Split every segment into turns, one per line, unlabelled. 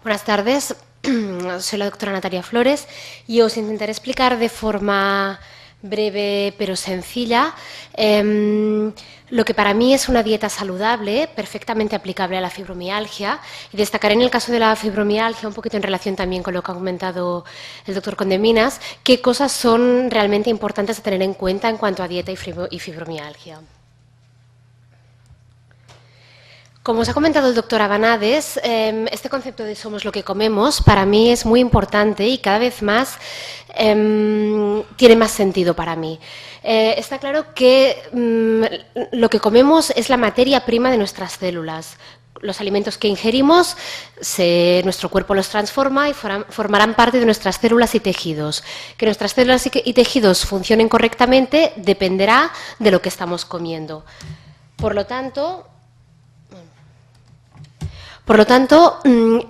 Buenas tardes, soy la doctora Natalia Flores y os intentaré explicar de forma breve pero sencilla lo que para mí es una dieta saludable, perfectamente aplicable a la fibromialgia, y destacaré en el caso de la fibromialgia, un poquito en relación también con lo que ha comentado el doctor Condeminas, qué cosas son realmente importantes a tener en cuenta en cuanto a dieta y fibromialgia. Como os ha comentado el doctor Abanades, este concepto de somos lo que comemos para mí es muy importante y cada vez más tiene más sentido para mí. Está claro que lo que comemos es la materia prima de nuestras células. Los alimentos que ingerimos, nuestro cuerpo los transforma y formarán parte de nuestras células y tejidos. Que nuestras células y tejidos funcionen correctamente dependerá de lo que estamos comiendo. Por lo tanto,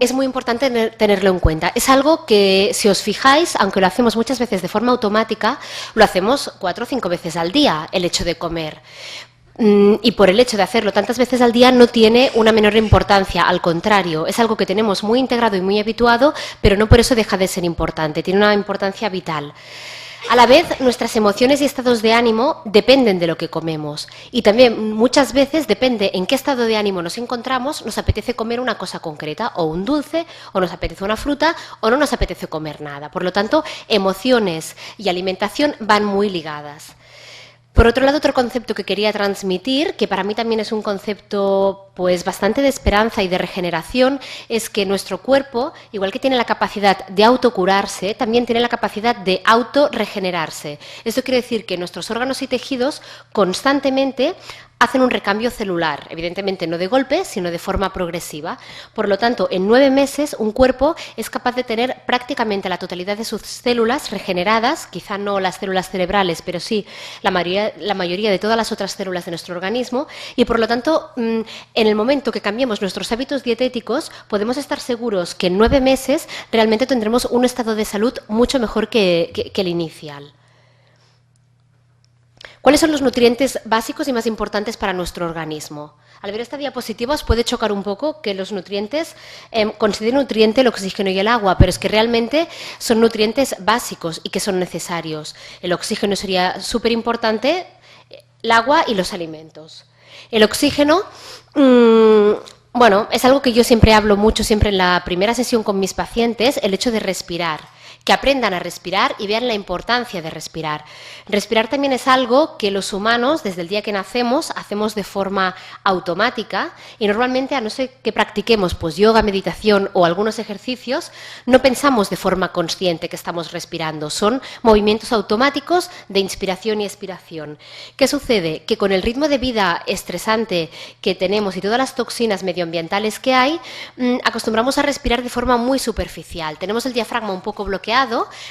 es muy importante tenerlo en cuenta. Es algo que, si os fijáis, aunque lo hacemos muchas veces de forma automática, lo hacemos 4 o 5 veces al día, el hecho de comer. Y por el hecho de hacerlo tantas veces al día no tiene una menor importancia, al contrario, es algo que tenemos muy integrado y muy habituado, pero no por eso deja de ser importante, tiene una importancia vital. A la vez, nuestras emociones y estados de ánimo dependen de lo que comemos. Y también muchas veces depende en qué estado de ánimo nos encontramos, nos apetece comer una cosa concreta, o un dulce, o nos apetece una fruta, o no nos apetece comer nada. Por lo tanto, emociones y alimentación van muy ligadas. Por otro lado, otro concepto que quería transmitir, que para mí también es un concepto pues bastante de esperanza y de regeneración, es que nuestro cuerpo, igual que tiene la capacidad de autocurarse, también tiene la capacidad de autorregenerarse. Esto quiere decir que nuestros órganos y tejidos constantemente hacen un recambio celular, evidentemente no de golpe, sino de forma progresiva. Por lo tanto, en 9 meses un cuerpo es capaz de tener prácticamente la totalidad de sus células regeneradas, quizá no las células cerebrales, pero sí la mayoría de todas las otras células de nuestro organismo, y por lo tanto, en el momento que cambiemos nuestros hábitos dietéticos, podemos estar seguros que en 9 meses realmente tendremos un estado de salud mucho mejor que el inicial. ¿Cuáles son los nutrientes básicos y más importantes para nuestro organismo? Al ver esta diapositiva os puede chocar un poco que los nutrientes, consideren nutriente el oxígeno y el agua, pero es que realmente son nutrientes básicos y que son necesarios. El oxígeno sería súper importante, el agua y los alimentos. El oxígeno, bueno, es algo que yo siempre hablo mucho, siempre en la primera sesión con mis pacientes, el hecho de respirar. Que aprendan a respirar y vean la importancia de respirar. Respirar también es algo que los humanos, desde el día que nacemos, hacemos de forma automática y normalmente, a no ser que practiquemos pues, yoga, meditación o algunos ejercicios, no pensamos de forma consciente que estamos respirando. Son movimientos automáticos de inspiración y expiración. ¿Qué sucede? Que con el ritmo de vida estresante que tenemos y todas las toxinas medioambientales que hay, acostumbramos a respirar de forma muy superficial. Tenemos el diafragma un poco bloqueado,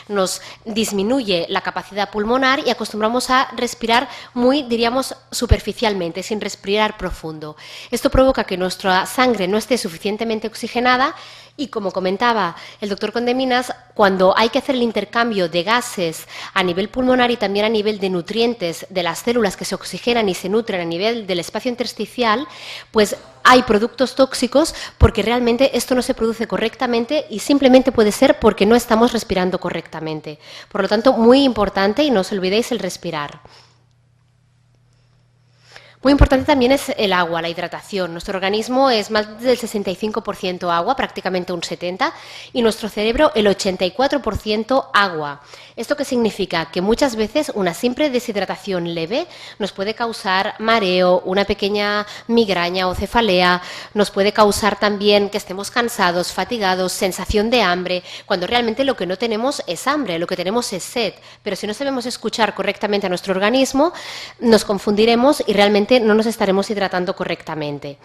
nos disminuye la capacidad pulmonar y acostumbramos a respirar muy, diríamos, superficialmente, sin respirar profundo. Esto provoca que nuestra sangre no esté suficientemente oxigenada y, como comentaba el doctor Condeminas, cuando hay que hacer el intercambio de gases a nivel pulmonar y también a nivel de nutrientes de las células que se oxigenan y se nutren a nivel del espacio intersticial, pues hay productos tóxicos porque realmente esto no se produce correctamente y simplemente puede ser porque no estamos respirando correctamente. Por lo tanto, muy importante y no os olvidéis el respirar. Muy importante también es el agua, la hidratación. Nuestro organismo es más del 65% agua, prácticamente un 70%, y nuestro cerebro el 84% agua. ¿Esto qué significa? Que muchas veces una simple deshidratación leve nos puede causar mareo, una pequeña migraña o cefalea, nos puede causar también que estemos cansados, fatigados, sensación de hambre, cuando realmente lo que no tenemos es hambre, lo que tenemos es sed. Pero si no sabemos escuchar correctamente a nuestro organismo, nos confundiremos y realmente no nos estaremos hidratando correctamente.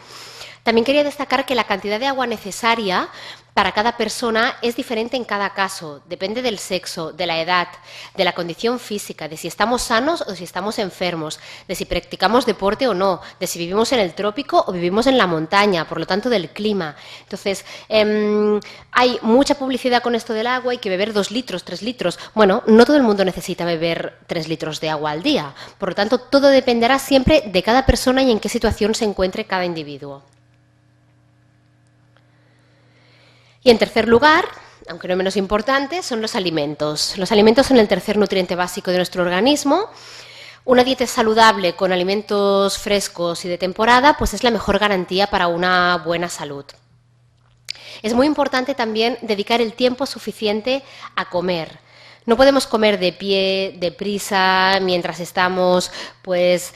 También quería destacar que la cantidad de agua necesaria para cada persona es diferente en cada caso. Depende del sexo, de la edad, de la condición física, de si estamos sanos o si estamos enfermos, de si practicamos deporte o no, de si vivimos en el trópico o vivimos en la montaña, por lo tanto del clima. Entonces, hay mucha publicidad con esto del agua, hay que beber 2 litros, 3 litros. Bueno, no todo el mundo necesita beber 3 litros de agua al día. Por lo tanto, todo dependerá siempre de cada persona y en qué situación se encuentre cada individuo. Y en tercer lugar, aunque no menos importante, son los alimentos. Los alimentos son el tercer nutriente básico de nuestro organismo. Una dieta saludable con alimentos frescos y de temporada, pues es la mejor garantía para una buena salud. Es muy importante también dedicar el tiempo suficiente a comer. No podemos comer de pie, deprisa, mientras estamos pues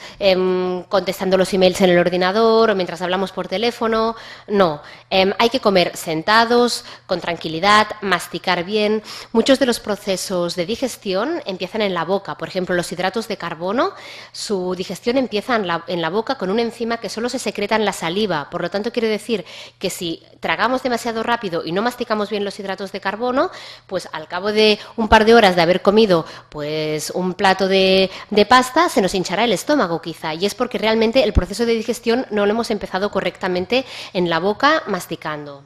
contestando los emails en el ordenador o mientras hablamos por teléfono. No, hay que comer sentados, con tranquilidad, masticar bien. Muchos de los procesos de digestión empiezan en la boca. Por ejemplo, los hidratos de carbono, su digestión empieza en la boca con una enzima que solo se secreta en la saliva. Por lo tanto, quiere decir que si tragamos demasiado rápido y no masticamos bien los hidratos de carbono, pues al cabo de un par de horas de haber comido pues un plato de pasta, se nos hinchará el estómago quizá, y es porque realmente el proceso de digestión no lo hemos empezado correctamente en la boca masticando.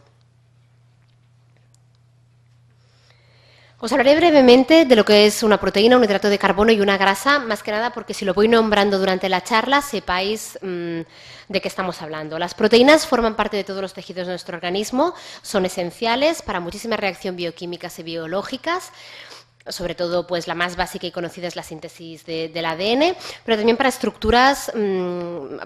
Os hablaré brevemente de lo que es una proteína, un hidrato de carbono y una grasa, más que nada porque si lo voy nombrando durante la charla sepáis de qué estamos hablando. Las proteínas forman parte de todos los tejidos de nuestro organismo, son esenciales para muchísimas reacciones bioquímicas y biológicas. Sobre todo, pues la más básica y conocida es la síntesis del ADN, pero también para estructuras,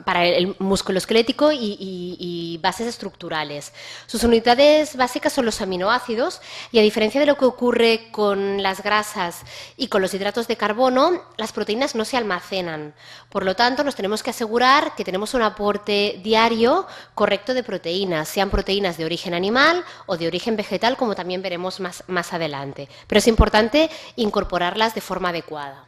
para el músculo esquelético y bases estructurales. Sus unidades básicas son los aminoácidos y a diferencia de lo que ocurre con las grasas y con los hidratos de carbono, las proteínas no se almacenan. Por lo tanto, nos tenemos que asegurar que tenemos un aporte diario correcto de proteínas, sean proteínas de origen animal o de origen vegetal, como también veremos más adelante. Pero es importante incorporarlas de forma adecuada.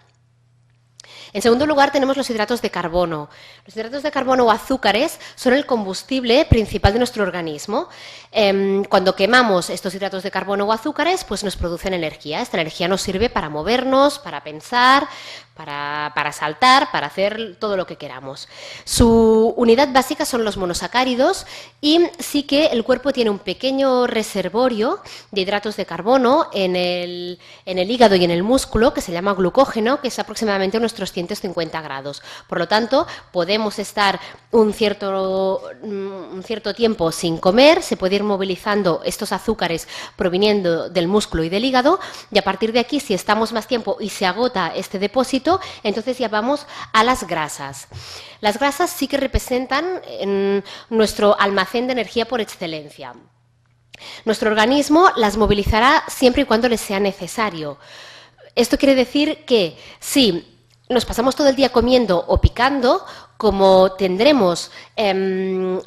En segundo lugar, tenemos los hidratos de carbono. Los hidratos de carbono o azúcares son el combustible principal de nuestro organismo. Cuando quemamos estos hidratos de carbono o azúcares, pues nos producen energía. Esta energía nos sirve para movernos, para pensar, para saltar, para hacer todo lo que queramos. Su unidad básica son los monosacáridos y sí que el cuerpo tiene un pequeño reservorio de hidratos de carbono en el hígado y en el músculo que se llama glucógeno, que es aproximadamente unos 350 grados. Por lo tanto, podemos estar un cierto tiempo sin comer, se puede ir movilizando estos azúcares proviniendo del músculo y del hígado, y a partir de aquí, si estamos más tiempo y se agota este depósito, entonces ya vamos a las grasas. Las grasas sí que representan nuestro almacén de energía por excelencia. Nuestro organismo las movilizará siempre y cuando les sea necesario. Esto quiere decir que si nos pasamos todo el día comiendo o picando, como tendremos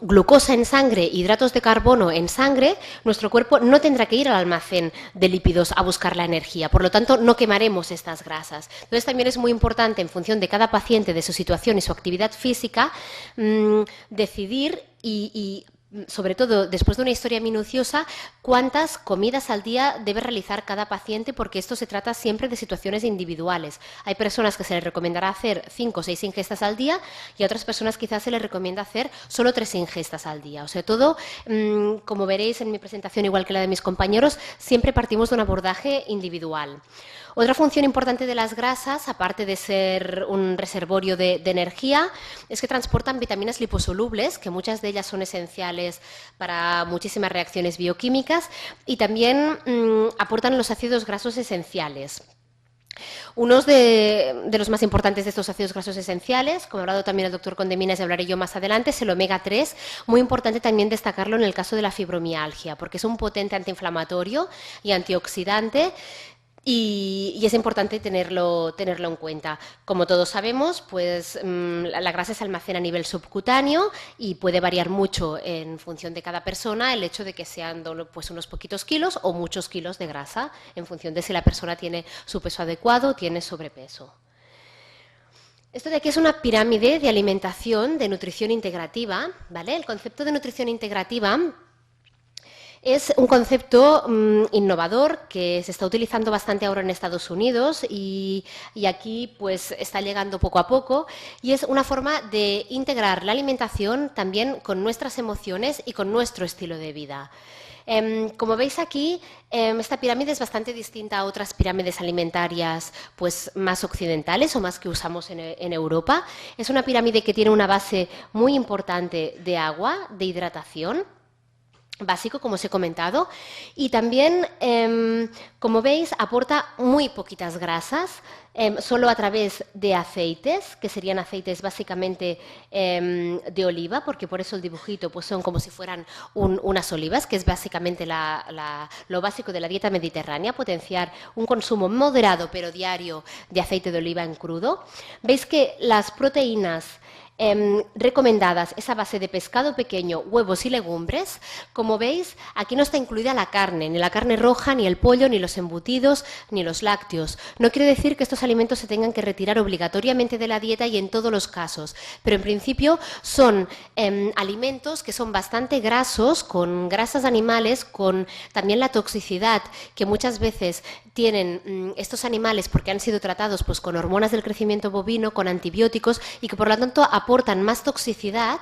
glucosa en sangre, hidratos de carbono en sangre, nuestro cuerpo no tendrá que ir al almacén de lípidos a buscar la energía. Por lo tanto, no quemaremos estas grasas. Entonces, también es muy importante, en función de cada paciente, de su situación y su actividad física, decidir y sobre todo después de una historia minuciosa, cuántas comidas al día debe realizar cada paciente, porque esto se trata siempre de situaciones individuales. Hay personas que se les recomendará hacer 5 o 6 ingestas al día y a otras personas quizás se les recomienda hacer solo 3 ingestas al día. O sea, todo, como veréis en mi presentación, igual que la de mis compañeros, siempre partimos de un abordaje individual. Otra función importante de las grasas, aparte de ser un reservorio de energía, es que transportan vitaminas liposolubles, que muchas de ellas son esenciales para muchísimas reacciones bioquímicas, y también aportan los ácidos grasos esenciales. Uno de los más importantes de estos ácidos grasos esenciales, como ha hablado también el doctor Condeminas y hablaré yo más adelante, es el omega 3, muy importante también destacarlo en el caso de la fibromialgia, porque es un potente antiinflamatorio y antioxidante. Y es importante tenerlo en cuenta. Como todos sabemos, pues la grasa se almacena a nivel subcutáneo y puede variar mucho en función de cada persona el hecho de que sean pues unos poquitos kilos o muchos kilos de grasa, en función de si la persona tiene su peso adecuado o tiene sobrepeso. Esto de aquí es una pirámide de alimentación, de nutrición integrativa, ¿vale? El concepto de nutrición integrativa es un concepto innovador que se está utilizando bastante ahora en Estados Unidos y aquí pues está llegando poco a poco, y es una forma de integrar la alimentación también con nuestras emociones y con nuestro estilo de vida. Como veis aquí, esta pirámide es bastante distinta a otras pirámides alimentarias pues, más occidentales o más que usamos en Europa. Es una pirámide que tiene una base muy importante de agua, de hidratación. básico, como os he comentado, y también, como veis, aporta muy poquitas grasas, solo a través de aceites, que serían aceites básicamente de oliva, porque por eso el dibujito pues son como si fueran unas olivas, que es básicamente lo básico de la dieta mediterránea, potenciar un consumo moderado pero diario de aceite de oliva en crudo. Veis que las proteínas recomendadas es a base de pescado pequeño, huevos y legumbres. Como veis, aquí no está incluida la carne, ni la carne roja, ni el pollo, ni los embutidos, ni los lácteos. No quiere decir que estos alimentos se tengan que retirar obligatoriamente de la dieta y en todos los casos, pero en principio son alimentos que son bastante grasos, con grasas animales, con también la toxicidad que muchas veces tienen estos animales porque han sido tratados pues, con hormonas del crecimiento bovino, con antibióticos y que por lo tanto aportan más toxicidad,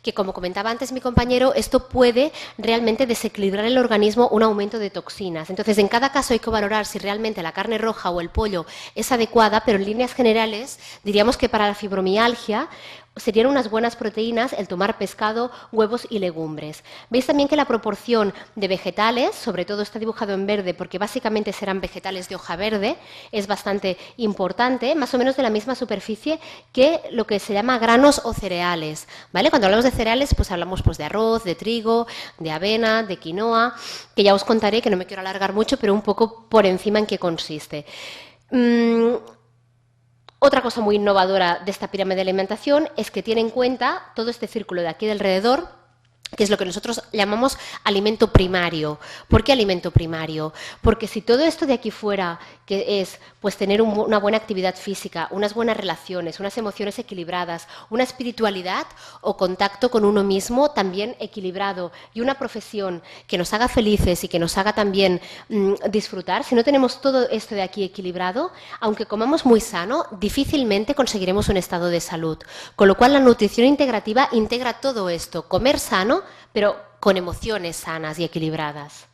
que como comentaba antes mi compañero, esto puede realmente desequilibrar el organismo, un aumento de toxinas. Entonces, en cada caso hay que valorar si realmente la carne roja o el pollo es adecuada, pero en líneas generales diríamos que para la fibromialgia serían unas buenas proteínas el tomar pescado, huevos y legumbres. Veis también que la proporción de vegetales, sobre todo está dibujado en verde porque básicamente serán vegetales de hoja verde, es bastante importante, más o menos de la misma superficie que lo que se llama granos o cereales, ¿vale? Cuando hablamos de cereales, pues hablamos pues, de arroz, de trigo, de avena, de quinoa, que ya os contaré, que no me quiero alargar mucho, pero un poco por encima en qué consiste. Otra cosa muy innovadora de esta pirámide de alimentación es que tiene en cuenta todo este círculo de aquí de alrededor, que es lo que nosotros llamamos alimento primario. ¿Por qué alimento primario? Porque si todo esto de aquí fuera, que es pues tener una buena actividad física, unas buenas relaciones, unas emociones equilibradas, una espiritualidad o contacto con uno mismo también equilibrado y una profesión que nos haga felices y que nos haga también disfrutar, si no tenemos todo esto de aquí equilibrado, aunque comamos muy sano, difícilmente conseguiremos un estado de salud. Con lo cual la nutrición integrativa integra todo esto, comer sano, pero con emociones sanas y equilibradas.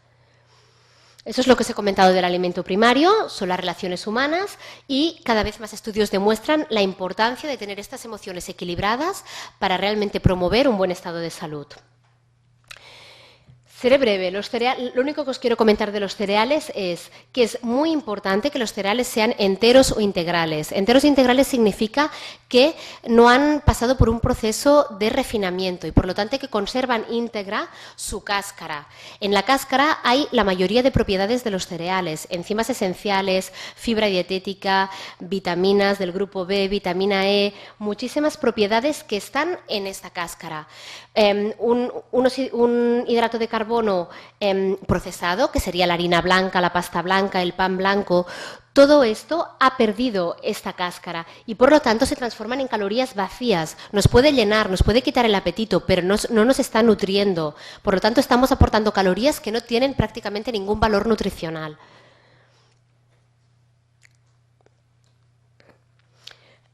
Eso es lo que os he comentado del alimento primario, son las relaciones humanas y cada vez más estudios demuestran la importancia de tener estas emociones equilibradas para realmente promover un buen estado de salud. Seré breve. Lo único que os quiero comentar de los cereales es que es muy importante que los cereales sean enteros o integrales. Enteros e integrales significa que no han pasado por un proceso de refinamiento y por lo tanto que conservan íntegra su cáscara. En la cáscara hay la mayoría de propiedades de los cereales, enzimas esenciales, fibra dietética, vitaminas del grupo B, vitamina E, muchísimas propiedades que están en esta cáscara. Un hidrato de carbono procesado, que sería la harina blanca, la pasta blanca, el pan blanco, todo esto ha perdido esta cáscara y por lo tanto se transforman en calorías vacías. Nos puede llenar, nos puede quitar el apetito, pero no nos está nutriendo. Por lo tanto estamos aportando calorías que no tienen prácticamente ningún valor nutricional.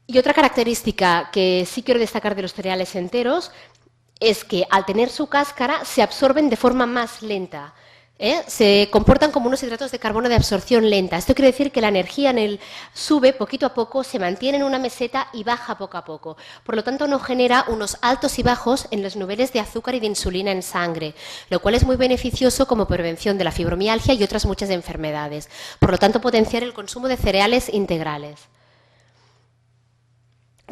Y otra característica que sí quiero destacar de los cereales enteros es que al tener su cáscara se absorben de forma más lenta. Se comportan como unos hidratos de carbono de absorción lenta. Esto quiere decir que la energía en él sube poquito a poco, se mantiene en una meseta y baja poco a poco. Por lo tanto, no genera unos altos y bajos en los niveles de azúcar y de insulina en sangre, lo cual es muy beneficioso como prevención de la fibromialgia y otras muchas enfermedades. Por lo tanto, potenciar el consumo de cereales integrales.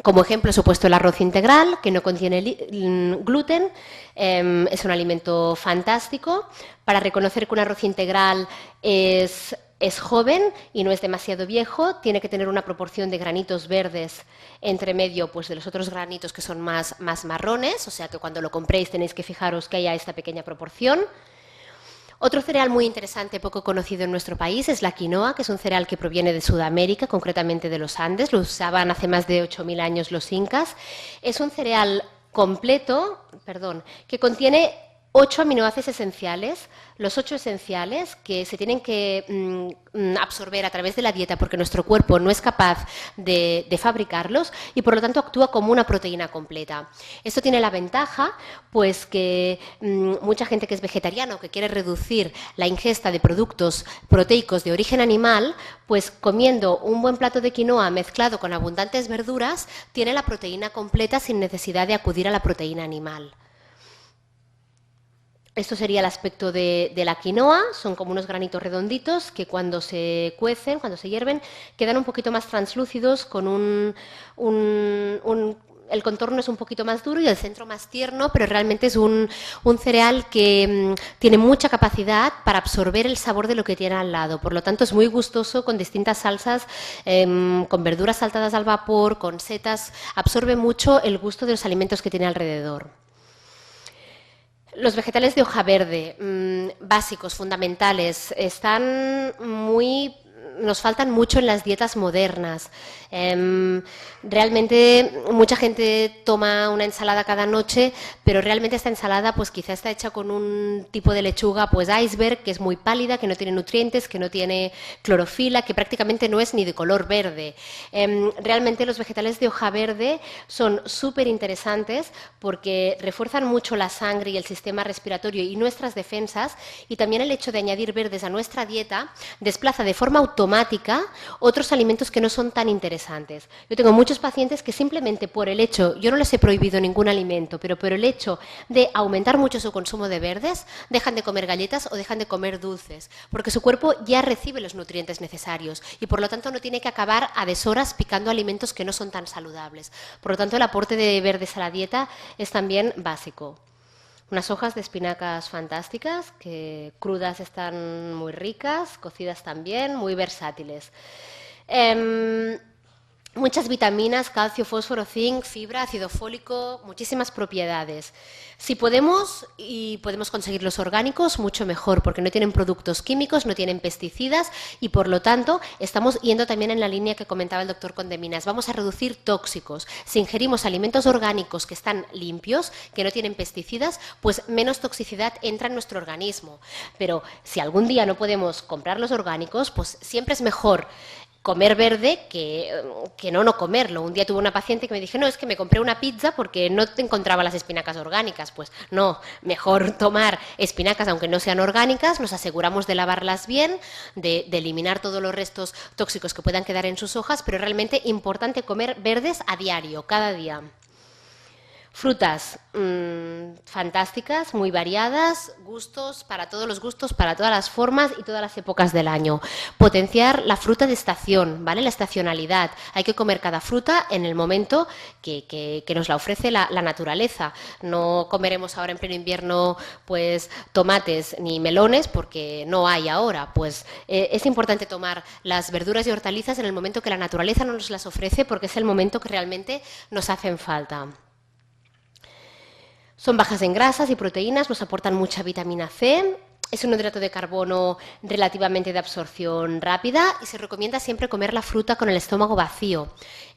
Como ejemplo, os he puesto el arroz integral, que no contiene gluten, es un alimento fantástico. Para reconocer que un arroz integral es joven y no es demasiado viejo, tiene que tener una proporción de granitos verdes entre medio pues, de los otros granitos que son más marrones, o sea que cuando lo compréis tenéis que fijaros que haya esta pequeña proporción. Otro cereal muy interesante, poco conocido en nuestro país, es la quinoa, que es un cereal que proviene de Sudamérica, concretamente de los Andes. Lo usaban hace más de 8.000 años los incas. Es un cereal completo, que contiene 8 aminoácidos esenciales, los 8 esenciales que se tienen que absorber a través de la dieta porque nuestro cuerpo no es capaz de fabricarlos y por lo tanto actúa como una proteína completa. Esto tiene la ventaja pues que mucha gente que es vegetariana o que quiere reducir la ingesta de productos proteicos de origen animal, pues comiendo un buen plato de quinoa mezclado con abundantes verduras, tiene la proteína completa sin necesidad de acudir a la proteína animal. Esto sería el aspecto de la quinoa, son como unos granitos redonditos que cuando se cuecen, cuando se hierven, quedan un poquito más translúcidos con el contorno es un poquito más duro y el centro más tierno, pero realmente es un cereal que tiene mucha capacidad para absorber el sabor de lo que tiene al lado. Por lo tanto, es muy gustoso con distintas salsas, con verduras saltadas al vapor, con setas, absorbe mucho el gusto de los alimentos que tiene alrededor. Los vegetales de hoja verde, básicos, fundamentales, nos faltan mucho en las dietas modernas. Realmente mucha gente toma una ensalada cada noche, pero realmente esta ensalada pues quizá está hecha con un tipo de lechuga pues iceberg, que es muy pálida, que no tiene nutrientes, que no tiene clorofila, que prácticamente no es ni de color verde. Realmente los vegetales de hoja verde son súper interesantes porque refuerzan mucho la sangre y el sistema respiratorio y nuestras defensas, y también el hecho de añadir verdes a nuestra dieta desplaza de forma automática otros alimentos que no son tan interesantes. Yo tengo muchos pacientes que simplemente por el hecho, yo no les he prohibido ningún alimento, pero por el hecho de aumentar mucho su consumo de verdes, dejan de comer galletas o dejan de comer dulces, porque su cuerpo ya recibe los nutrientes necesarios y por lo tanto no tiene que acabar a deshoras picando alimentos que no son tan saludables. Por lo tanto, el aporte de verdes a la dieta es también básico. Unas hojas de espinacas fantásticas, que crudas están muy ricas, cocidas también, muy versátiles. Muchas vitaminas, calcio, fósforo, zinc, fibra, ácido fólico, muchísimas propiedades. Si podemos y podemos conseguir los orgánicos, mucho mejor, porque no tienen productos químicos, no tienen pesticidas y por lo tanto estamos yendo también en la línea que comentaba el doctor Condeminas. Vamos a reducir tóxicos. Si ingerimos alimentos orgánicos que están limpios, que no tienen pesticidas, pues menos toxicidad entra en nuestro organismo. Pero si algún día no podemos comprar los orgánicos, pues siempre es mejor comer verde que no comerlo. Un día tuve una paciente que me dijo, no, es que me compré una pizza porque no encontraba las espinacas orgánicas. Pues no, mejor tomar espinacas aunque no sean orgánicas, nos aseguramos de lavarlas bien, de eliminar todos los restos tóxicos que puedan quedar en sus hojas, pero realmente importante comer verdes a diario, cada día. Frutas fantásticas, muy variadas, gustos para todos los gustos, para todas las formas y todas las épocas del año. Potenciar la fruta de estación, ¿vale? La estacionalidad. Hay que comer cada fruta en el momento que nos la ofrece la naturaleza. No comeremos ahora en pleno invierno pues tomates ni melones porque no hay ahora. Pues es importante tomar las verduras y hortalizas en el momento que la naturaleza nos las ofrece porque es el momento que realmente nos hacen falta. Son bajas en grasas y proteínas, nos aportan mucha vitamina C, es un hidrato de carbono relativamente de absorción rápida y se recomienda siempre comer la fruta con el estómago vacío.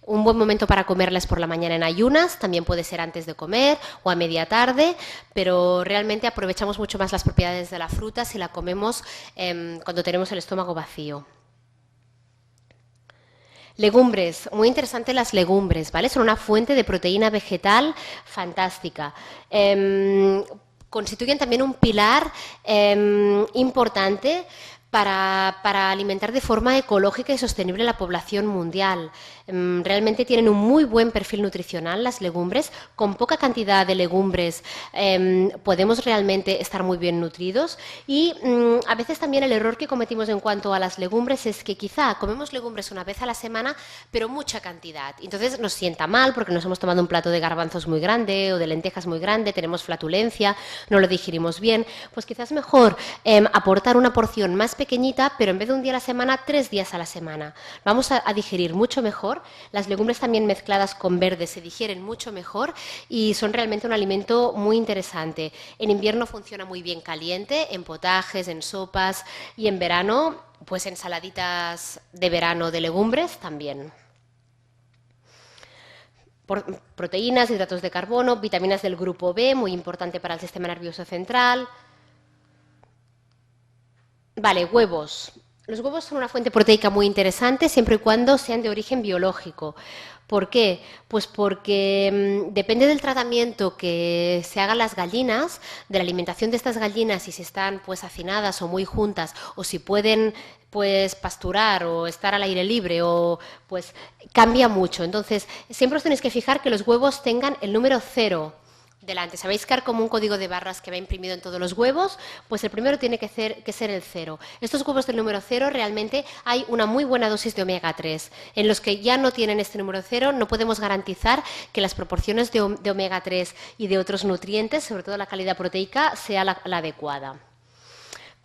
Un buen momento para comerla es por la mañana en ayunas, también puede ser antes de comer o a media tarde, pero realmente aprovechamos mucho más las propiedades de la fruta si la comemos cuando tenemos el estómago vacío. Legumbres, muy interesante las legumbres, ¿vale? Son una fuente de proteína vegetal fantástica. Constituyen también un pilar importante para alimentar de forma ecológica y sostenible la población mundial. Realmente tienen un muy buen perfil nutricional las legumbres. Con poca cantidad de legumbres podemos realmente estar muy bien nutridos y a veces también el error que cometimos en cuanto a las legumbres es que quizá comemos legumbres una vez a la semana, pero mucha cantidad. Entonces nos sienta mal porque nos hemos tomado un plato de garbanzos muy grande o de lentejas muy grande, tenemos flatulencia, no lo digerimos bien. Pues quizás mejor aportar una porción más pequeñita, pero en vez de un día a la semana, 3 días a la semana. Vamos a digerir mucho mejor. Las legumbres también mezcladas con verdes se digieren mucho mejor y son realmente un alimento muy interesante. En invierno funciona muy bien caliente, en potajes, en sopas y en verano, pues ensaladitas de verano de legumbres también. Proteínas, hidratos de carbono, vitaminas del grupo B, muy importante para el sistema nervioso central. Vale, huevos. Los huevos son una fuente proteica muy interesante siempre y cuando sean de origen biológico. ¿Por qué? Pues porque depende del tratamiento que se hagan las gallinas, de la alimentación de estas gallinas, si están pues hacinadas o muy juntas, o si pueden pues pasturar o estar al aire libre, o pues cambia mucho. Entonces, siempre os tenéis que fijar que los huevos tengan el número 0 delante. ¿Sabéis que hay como un código de barras que va imprimido en todos los huevos? Pues el primero tiene que ser el 0. Estos huevos del número 0 realmente hay una muy buena dosis de omega 3. En los que ya no tienen este número 0 no podemos garantizar que las proporciones de omega 3 y de otros nutrientes, sobre todo la calidad proteica, sea la adecuada.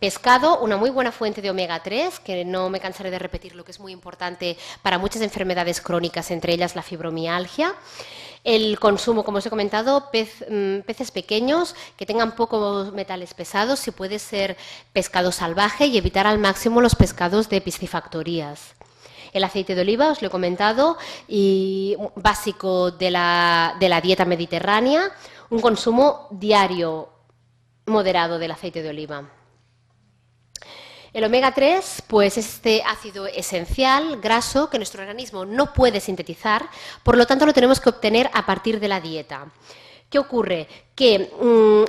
Pescado, una muy buena fuente de omega 3, que no me cansaré de repetirlo, que es muy importante para muchas enfermedades crónicas, entre ellas la fibromialgia. El consumo, como os he comentado, peces pequeños que tengan pocos metales pesados, si puede ser pescado salvaje, y evitar al máximo los pescados de piscifactorías. El aceite de oliva, os lo he comentado, y básico de la dieta mediterránea, un consumo diario moderado del aceite de oliva. El omega 3 pues, es este ácido esencial, graso, que nuestro organismo no puede sintetizar, por lo tanto lo tenemos que obtener a partir de la dieta. ¿Qué ocurre? Que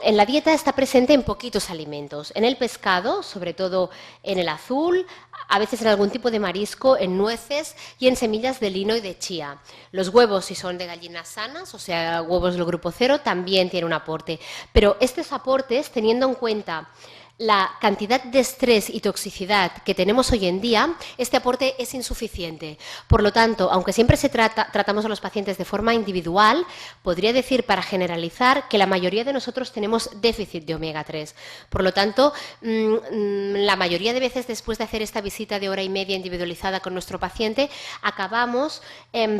en la dieta está presente en poquitos alimentos. En el pescado, sobre todo en el azul, a veces en algún tipo de marisco, en nueces y en semillas de lino y de chía. Los huevos, si son de gallinas sanas, o sea, huevos del grupo 0, también tienen un aporte. Pero estos aportes, teniendo en cuenta la cantidad de estrés y toxicidad que tenemos hoy en día, este aporte es insuficiente. Por lo tanto, aunque siempre tratamos a los pacientes de forma individual, podría decir, para generalizar, que la mayoría de nosotros tenemos déficit de omega 3. Por lo tanto, la mayoría de veces después de hacer esta visita de hora y media individualizada con nuestro paciente, acabamos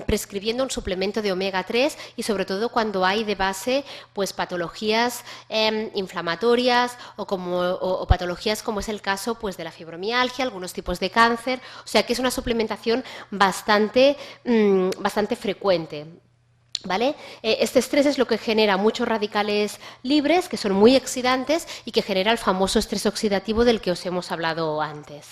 prescribiendo un suplemento de omega 3 y sobre todo cuando hay de base pues, patologías inflamatorias o patologías como es el caso pues, de la fibromialgia, algunos tipos de cáncer, o sea que es una suplementación bastante frecuente. ¿Vale? Este estrés es lo que genera muchos radicales libres, que son muy oxidantes y que genera el famoso estrés oxidativo del que os hemos hablado antes.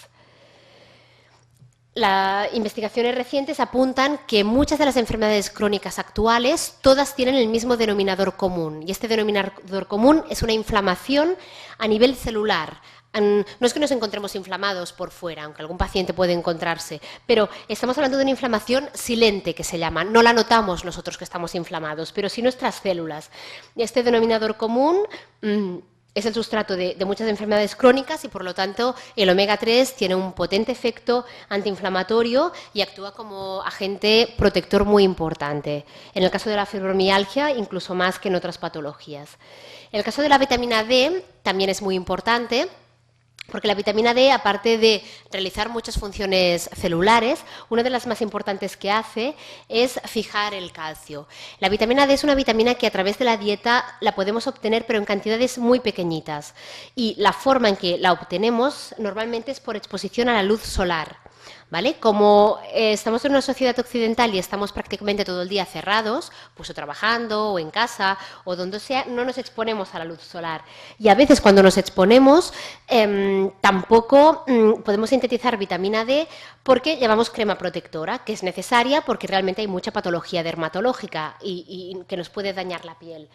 Las investigaciones recientes apuntan que muchas de las enfermedades crónicas actuales, todas tienen el mismo denominador común, y este denominador común es una inflamación a nivel celular. No es que nos encontremos inflamados por fuera, aunque algún paciente puede encontrarse, pero estamos hablando de una inflamación silente, que se llama. No la notamos nosotros que estamos inflamados, pero sí nuestras células. Este denominador común es el sustrato de muchas enfermedades crónicas y, por lo tanto, el omega 3 tiene un potente efecto antiinflamatorio y actúa como agente protector muy importante. En el caso de la fibromialgia, incluso más que en otras patologías. En el caso de la vitamina D, también es muy importante, porque la vitamina D, aparte de realizar muchas funciones celulares, una de las más importantes que hace es fijar el calcio. La vitamina D es una vitamina que a través de la dieta la podemos obtener, pero en cantidades muy pequeñitas. Y la forma en que la obtenemos normalmente es por exposición a la luz solar. ¿Vale? Como estamos en una sociedad occidental y estamos prácticamente todo el día cerrados, pues o trabajando o en casa o donde sea, no nos exponemos a la luz solar. Y a veces cuando nos exponemos tampoco podemos sintetizar vitamina D porque llevamos crema protectora, que es necesaria porque realmente hay mucha patología dermatológica y que nos puede dañar la piel.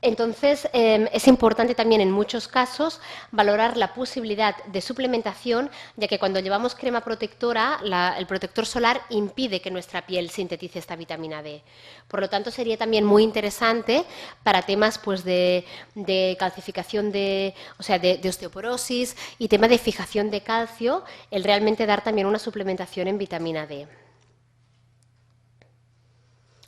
Entonces, es importante también en muchos casos valorar la posibilidad de suplementación, ya que cuando llevamos crema protectora, el protector solar impide que nuestra piel sintetice esta vitamina D. Por lo tanto, sería también muy interesante para temas pues, de calcificación, de osteoporosis y tema de fijación de calcio, el realmente dar también una suplementación en vitamina D.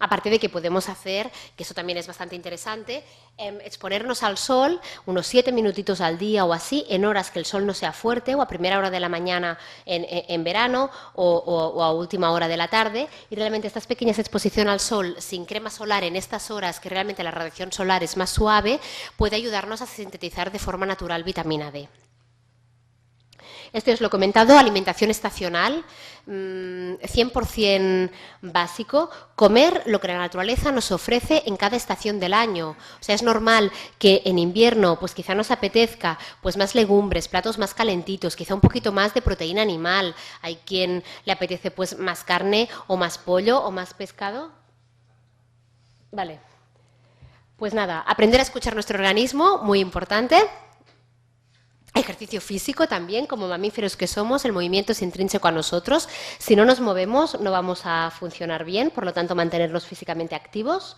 Aparte de que podemos hacer, que eso también es bastante interesante, exponernos al sol unos 7 minutitos al día o así, en horas que el sol no sea fuerte o a primera hora de la mañana en verano o a última hora de la tarde. Y realmente estas pequeñas exposiciones al sol sin crema solar en estas horas que realmente la radiación solar es más suave, puede ayudarnos a sintetizar de forma natural vitamina D. Esto os lo he comentado, alimentación estacional, 100% básico, comer lo que la naturaleza nos ofrece en cada estación del año. O sea, es normal que en invierno pues quizá nos apetezca pues más legumbres, platos más calentitos, quizá un poquito más de proteína animal. Hay quien le apetece pues más carne o más pollo o más pescado. Vale. Pues nada, aprender a escuchar nuestro organismo, muy importante. Ejercicio físico también, como mamíferos que somos, el movimiento es intrínseco a nosotros. Si no nos movemos no vamos a funcionar bien, por lo tanto mantenernos físicamente activos.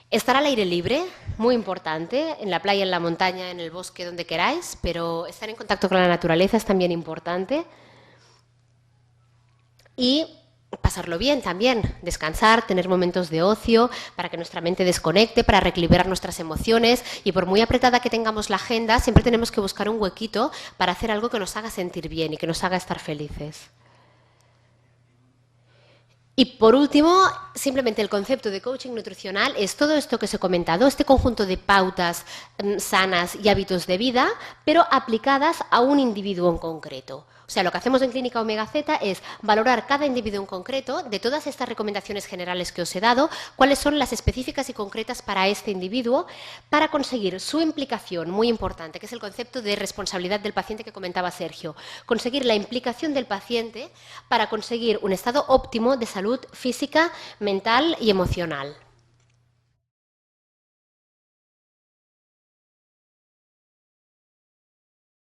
Estar al aire libre, muy importante, en la playa, en la montaña, en el bosque, donde queráis, pero estar en contacto con la naturaleza es también importante. Y pasarlo bien también, descansar, tener momentos de ocio para que nuestra mente desconecte, para reequilibrar nuestras emociones, y por muy apretada que tengamos la agenda, siempre tenemos que buscar un huequito para hacer algo que nos haga sentir bien y que nos haga estar felices. Y por último, simplemente el concepto de coaching nutricional es todo esto que os he comentado, este conjunto de pautas sanas y hábitos de vida, pero aplicadas a un individuo en concreto. O sea, lo que hacemos en Clínica Omega Z es valorar cada individuo en concreto, de todas estas recomendaciones generales que os he dado, cuáles son las específicas y concretas para este individuo, para conseguir su implicación, muy importante, que es el concepto de responsabilidad del paciente que comentaba Sergio. Conseguir la implicación del paciente para conseguir un estado óptimo de salud física, mental y emocional.